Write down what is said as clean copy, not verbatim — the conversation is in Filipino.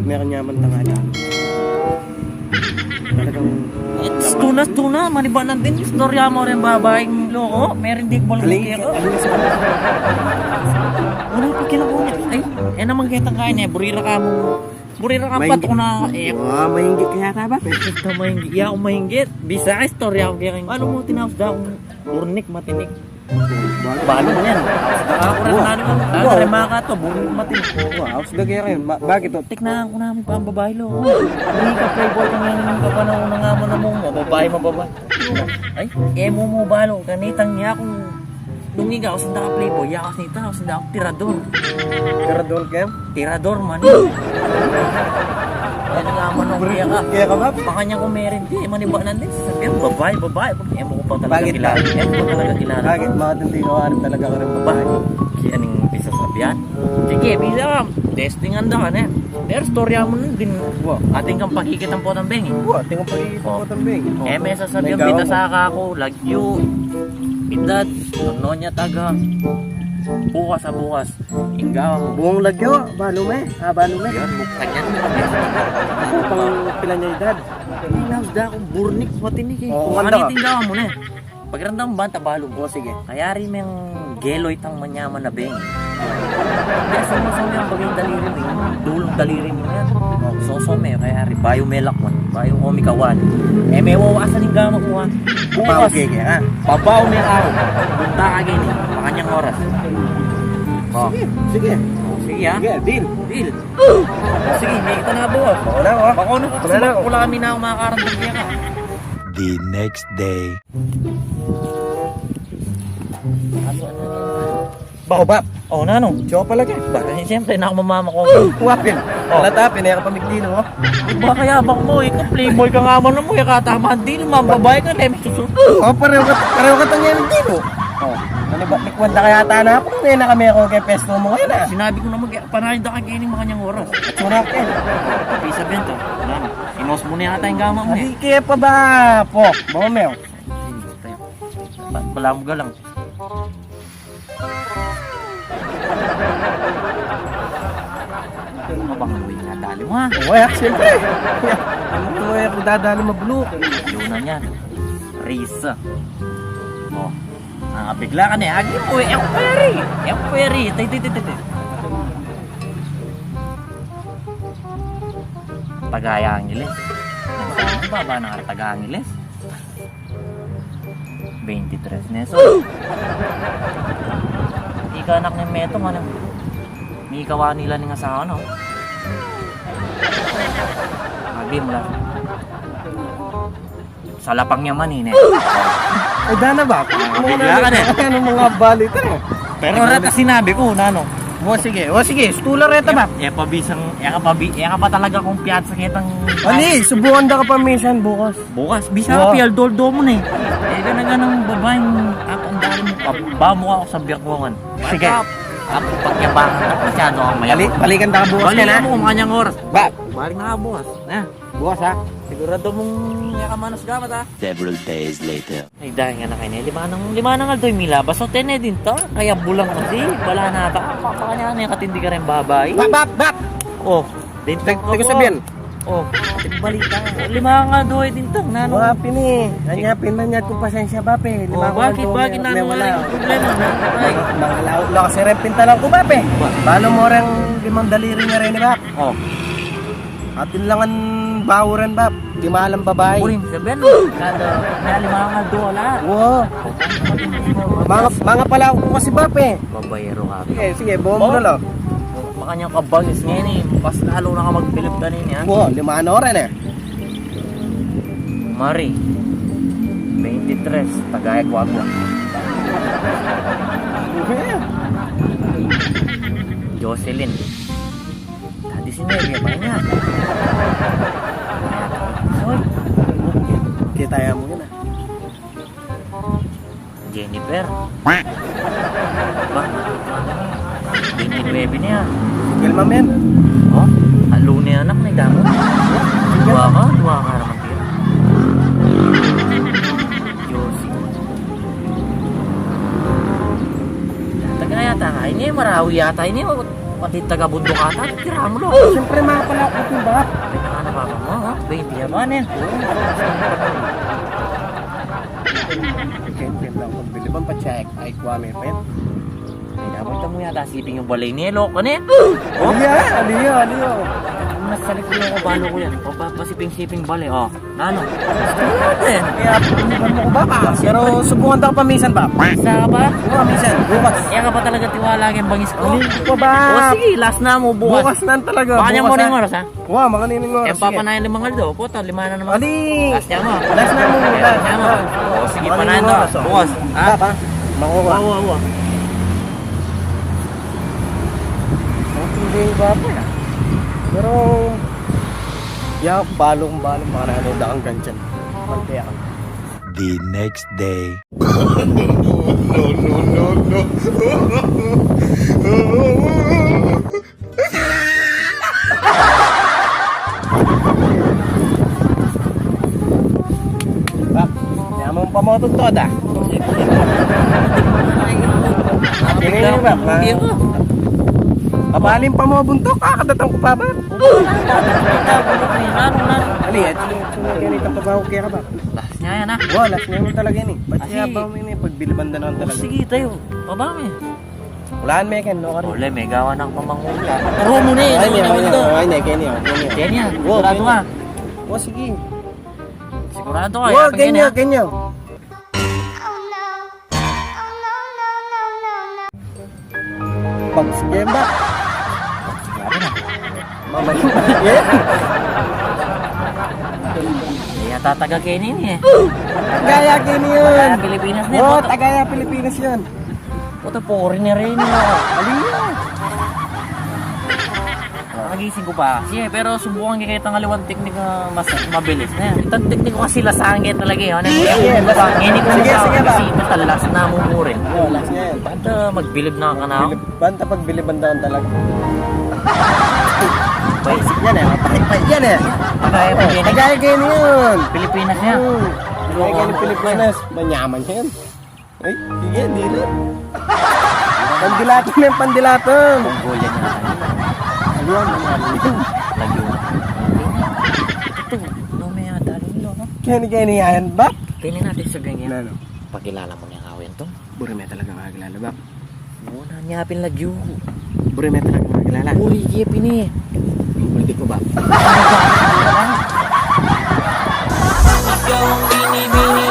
Meron nyaman tangali. Talagang It's tuna, manibanan din. Istorya mo rin babaeng loko. Meron di ko alin ko. sa Wala pa kilabunin. Ay, naman kitang kain eh. Burira ka Mahinggit. pato na. mahinggit kaya taba. Ito mahinggit. Iya ako mahinggit. Bisa ka istorya ako kaya. Ano mo tinapos daw akong burnik, matinik. Balo mo yan. Ako rin na naman. Ano rin mga kato, burnik, matinik. Wow, gagaya kayo. Bakit to? Tiknahan ko namin pa ang babae lo. Hindi ka playboy kang yan ng kapanahon na nga mo na mo. Babae. Ay, emo mo balo. Ganitang niya akong lungiga ako sa ka playboy. Yakas nita ako sa ako tirador. Karadol kem? Tirador man. Ano nga mo nung kaya ka. Kaya ka ba? Baka niya kung meron di. Manibanan din. Sabihan, babae. Emo ko pa talaga Bakit kilala. ba? Emo ko talaga kilala. Bakit? Mga tindinawanan talaga ka rin babae. Kaya ning bisa sabihan. Sige, bisa ka. Testingan daw ka na. Pero storya mo nun din. Ating kang pakikit ang potang beng eh. Wow, tingnan pag-iipon ko tambing. May sasabihan, bita sa ako, lagyo, edad, nonya taga, bukas sa bukas, inggaw. Buong lagyo, balume. Balume. Yun, buksan yan. Ako pang pila niya edad. Hinaws da akong burnik, matinik eh. Oo, Kung ganda ano ka. itindawan mo na eh. Pagirandang banta balong. O sige. Kaya rin may geloy tang manyaman na beng. Kaya sumusong yung bagay daliri mo, yung dulong daliri mo yan. Sosome, kaya rin, bayo melak mo, bayo omikawan. May wawasan yung gama mo ha. Bukas, Pauke kaya ha. babaw may ako. Punta ka gini, makanyang oras. Oh. Sige. Sige ha. Sige, deal. Deal. Sige, may kita na bukas. Bako na ako. Bako na kasi Wala na ako. wala kami na ako makakarandang kaya ka. The next day. Bako bap. Oh, nano? Siya pala ka. Bakit siyempre na ako mamama ko. Wapin. Latapin, ay ka pamigdino mo. Ba kaya bak mo, ikaw playboy ka nga man mo, katama din, mababae ka, lemi susunod. Oh, pareho ka tangyan dito. Oh, ano ba kwenta kaya tana po ngayon na kami ako kay pesto mo ngayon ah. Sinabi ko naman, panahid ka kining makanyang oras. At sunak eh. Pisa bento. Ano? Sinos mo na yata yung gama mo eh. Hindi kaya pa ba po? Bomeo. Bala mo galang. Ano bang gawin na dali mo ha? Waya, siyempre. Ano ko waya kung dadali mabulok. Yun na yan. Risa. Oh. Bigla ka na eh. Agi mo eh. Yung pweri. Tay. Tagaya Angeles. Ano ba ba ng Taga Angeles? 23 neso. Ika anak ni Meto nga nang may kawa nila ni asawa no. Agi mo lang. Sa lapang niya man eh. Ay, dana ba? Bigla ka na eh. Ano mga balita eh. Pero rata sinabi ko nano. O sige, stula reta ba? Ka pa talaga kung piyat sa kitang Ali, subukan da ka pa minsan bukas. bukas. Bisa ka Wow. piyal doldo mo na eh. Ganaga ng babaeng ang dali mo. Ba mo ako sa birkongan. Sige. Ako pagyabangan na masyado ang mayaman. Balikan da ka bukas ka na. Balikan mo kung kanyang oras. Ba, Balik na ka bukas. bukas ha. Sigurado mong yakamanos gamat ha. Several days later. Ay dahil nga na kayo na lima nang aldoy milabas so tene din to kaya bulang kasi bala na ta papakanya na yung katindi ka rin babae Bap. oh din to Teka sabihin. oh balita lima nga doy din to nano Mga pini, hanyapin man yan kung pasensya ba pe. oh bakit nano nga yung problema na ay Mga laot lang kasi rin pinta lang ko ba pe. Paano mo rin limang daliri nga rin ba? oh Atin lang ang bawuran ba? Di mahalang babae. uling sabihin mo kada na lima nga dola Wow. Mga pala ko kasi ba pe. babayero ka Sige, buo mo na lang. makanya kabasis ngayon eh pas lalo na ka magpilip kanini ha Wow, 5 oras eh. Mari 23 Tagay ko ako Jocelyn tadi si Nelia pa niya Soy Kita ya mo yun ah. Jennifer ba 29 niya Tigil mamen. oh halo ni anak na damo dua ka naman tira Josie Tagay yata ka ini marawi yata ini pati taga-bundok ata, tira mo lo. Siyempre makapalakot yung bap. Ano ba mo, ha? 20 naman eh. Siyempre lang pagbili bang pa-check. Ay, kwame pa yan. Pinapagta mo yata siping yung balay ni Elo, kanin. Oh? Aliyo. Mas salit ko yung balo ko yan. O pasiping-siping balay, oh. Nano? Kaya piniban mo ko ba? Pero subukan daw pa minsan ba? Isa ka ba? Oo, minsan. Bukas. Kaya ka pa talaga tiwala kayong bangis ko. Hindi ko ba? O sige, last na mo bukas. Bukas na talaga. Baka niya mo rin oras ha? Wow, makanining oras. Eh, papanayan 5 kaldo. Puta, 5 na naman. Ali! Last niya mo. Last na mo. Last niya mo. O sige, panayan to. Bukas. Ha? Pa? Makuha. Wow. Hindi ba pa ya? Pero... Yak, balong, mga nanay kang ganyan. Pagkaya ka. The next day. Bak, yaman pa mo tutod ah. Tingin mo ba? Hindi ko. Mabalim pa mo buntok, kakadatang ko pa ba? Ali, at ganito pa ba okay ka ba? Last niya yan ha? Wow, last name mo talaga yun eh. Ba't Kasi- siya ba mo yun eh? Pagbilibanda naman O talaga. sige tayo. Pabami. Walaan mo yan, no? Ole, may gawa ng pamangula. Turo mo na eh. Ay, niya, Ano to? ay, niya, Kenny, oh, Kenny. Kenya, Wow, sigurado ka. Oh, sige. Sigurado ka. Wow, yapang yan, Kenny, ha? Kenny. Oh no. Oh no. No. Pag sige ba? Sigurado na. Mamayin pa yan. Kaya tataga Kenny eh. Tagaya, Kenny yun. Kaya Pilipinas na Oo, yun. Tagaya, Pilipinas yun. Puto foreigner rin yun. Aliyo. Nagising ko pa kasi pero subukan kaya itang aliwan teknik na mas mabilis na yan. Itang teknik ko kasi lasangit talaga eh. Ano yung Kenny ko Sige, sa sige ba? kasi ito talas na mo rin. Oo, last niya yan. Ba't magbilib na ka na ako? Banta pag bilibandahan talaga. Basic yan eh. Mapahit yan eh. Kagaya pa Kenny. Tagaya, Kenny yun. Pilipinas niya. Tagaya, Kenny, Pilipinas. Manyaman yan. Ay, sige, di na. Pandilaton na yung pandilaton. Mongolia niya. Aliyan, aliyan. Lagyo. Ito, no may dali nilo, no? Kenny yan ba? Kenny natin sa ganyan. Ano? Pagkilala mo niya kawin to. Burime talaga makakilala ba? Muna niya pinlagyo. Burime talaga makakilala. Uri, iya pini. Hindi ko ba? Ikaw ang binibini